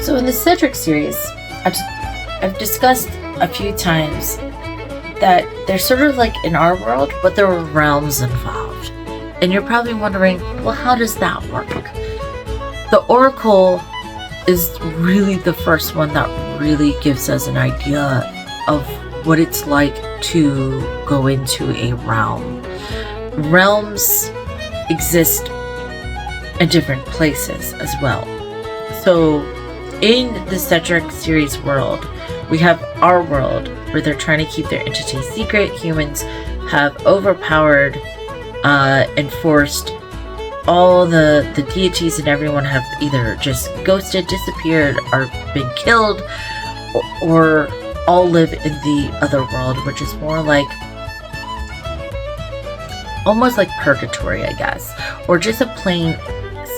So in the Cedric series, I've discussed a few times that they're sort of like in our world, but there are realms involved. And you're probably wondering, well, how does that work? The Oracle is really the first one that really gives us an idea of what it's like to go into a realm. Realms exist in different places as well. So in the Cedric Series world, we have our world where they're trying to keep their entity secret. Humans have overpowered and forced all the deities, and everyone have either just ghosted, disappeared, or been killed, or all live in the other world, which is more like almost like purgatory, I guess, or just a plane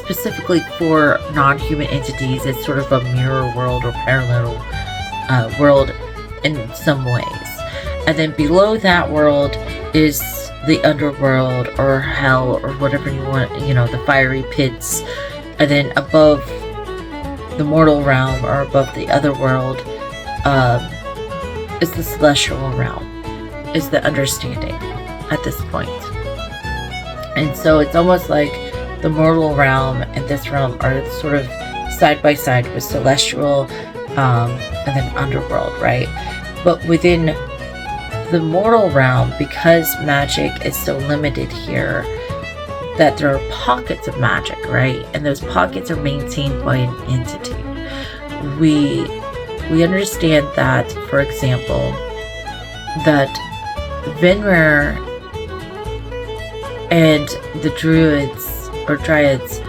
specifically for non-human entities. It's sort of a mirror world or parallel world in some ways. And then below that world is the underworld or hell or whatever you want, the fiery pits. And then above the mortal realm or above the other world is the celestial realm, is the understanding at this point. And so it's almost like the mortal realm and this realm are sort of side by side with celestial and then underworld, right? But within the mortal realm, because magic is so limited here, that there are pockets of magic, right? And those pockets are maintained by an entity. We understand that, for example, that Vinmer and the druids or dryads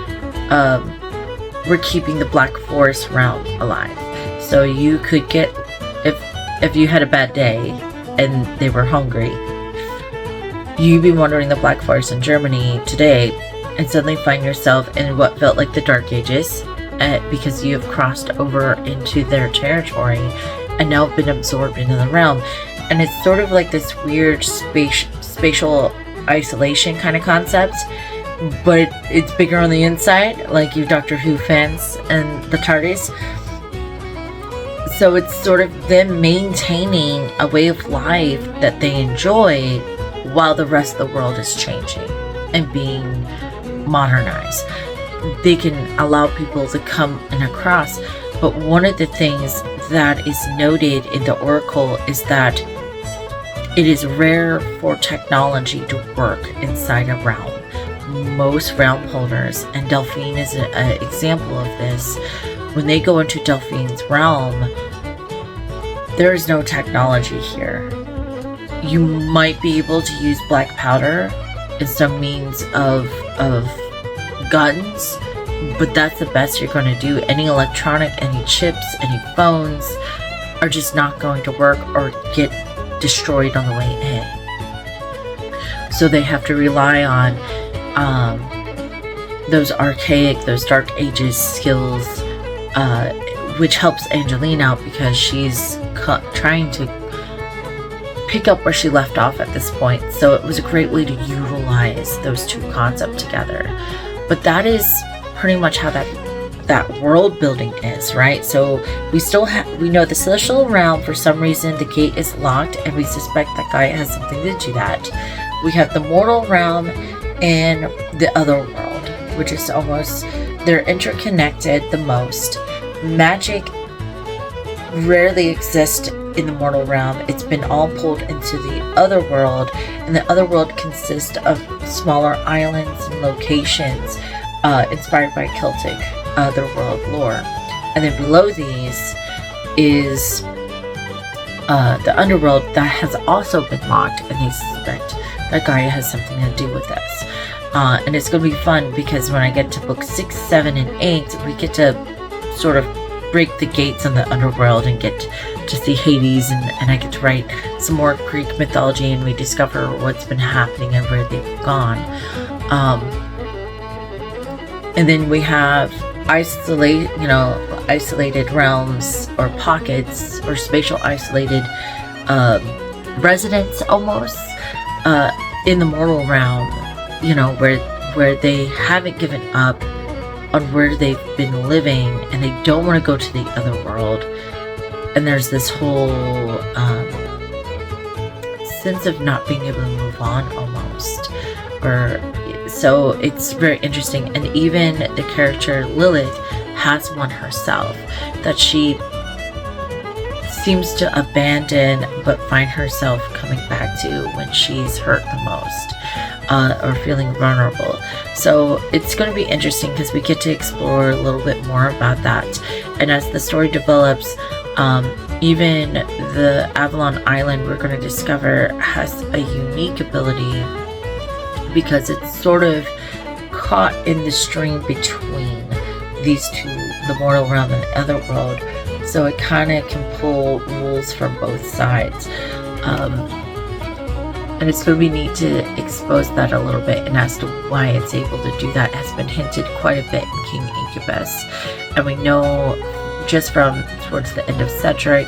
were keeping the Black Forest realm alive. So you could get, if you had a bad day and they were hungry, you'd be wandering the Black Forest in Germany today and suddenly find yourself in what felt like the Dark Ages, because you have crossed over into their territory and now been absorbed into the realm. And it's sort of like this weird spatial isolation kind of concept, but it's bigger on the inside, like you Doctor Who fans and the TARDIS. So it's sort of them maintaining a way of life that they enjoy while the rest of the world is changing and being modernized. They can allow people to come and across, but one of the things that is noted in the Oracle is that it is rare for technology to work inside a realm. Most realm holders, and Delphine is an example of this, when they go into Delphine's realm, there is no technology here. You might be able to use black powder as some means of guns, but that's the best you're going to do. Any electronic, any chips, any phones are just not going to work or get destroyed on the way in. So they have to rely on those archaic, those Dark Ages skills, which helps Angeline out because she's trying to pick up where she left off at this point. So it was a great way to utilize those two concepts together. But that is pretty much how that world building is, right? So we know the celestial realm, for some reason the gate is locked, and we suspect that Gaia has something to do that. We have the mortal realm and the other world, which is almost, they're interconnected the most. Magic rarely exists in the mortal realm. It's been all pulled into the other world, and the other world consists of smaller islands and locations inspired by Celtic otherworld lore. And then below these is the underworld that has also been locked, and they suspect that Gaia has something to do with this. And it's going to be fun because when I get to book 6, 7, and 8, we get to sort of break the gates on the underworld and get to see Hades, and I get to write some more Greek mythology, and we discover what's been happening and where they've gone. And then we have isolated realms or pockets or spatial isolated residents almost in the mortal realm, where they haven't given up on where they've been living, and they don't want to go to the other world. And there's this whole sense of not being able to move on almost. So it's very interesting. And even the character Lilith has one herself that she seems to abandon but find herself coming back to when she's hurt the most, or feeling vulnerable. So it's going to be interesting because we get to explore a little bit more about that. And as the story develops, even the Avalon Island we're going to discover has a unique ability because it's sort of caught in the stream between these two, the mortal realm and the other world. So it kind of can pull rules from both sides. And it's going to be neat to expose that a little bit, and as to why it's able to do that has been hinted quite a bit in King Incubus. And we know just from towards the end of Cedric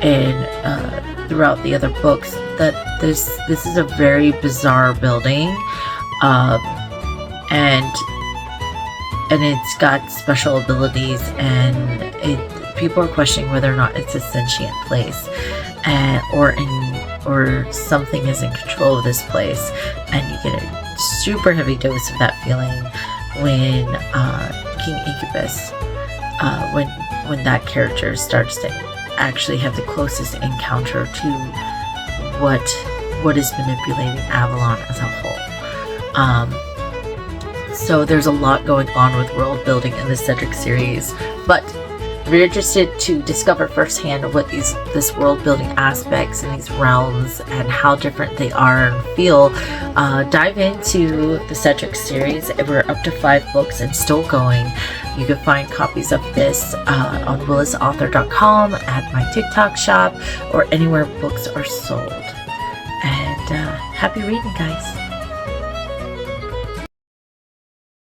and throughout the other books that this is a very bizarre building, and it's got special abilities, and people are questioning whether or not it's a sentient place, or something is in control of this place. And you get a super heavy dose of that feeling when King Incubus, when that character starts to actually have the closest encounter to what is manipulating Avalon as a whole. So there's a lot going on with world building in the Cedric series, but if you're interested to discover firsthand what this world building aspects and these realms and how different they are and feel, dive into the Cedric series. We're up to 5 books and still going. You can find copies of this on willisauthor.com, at my TikTok shop, or anywhere books are sold. And happy reading, guys.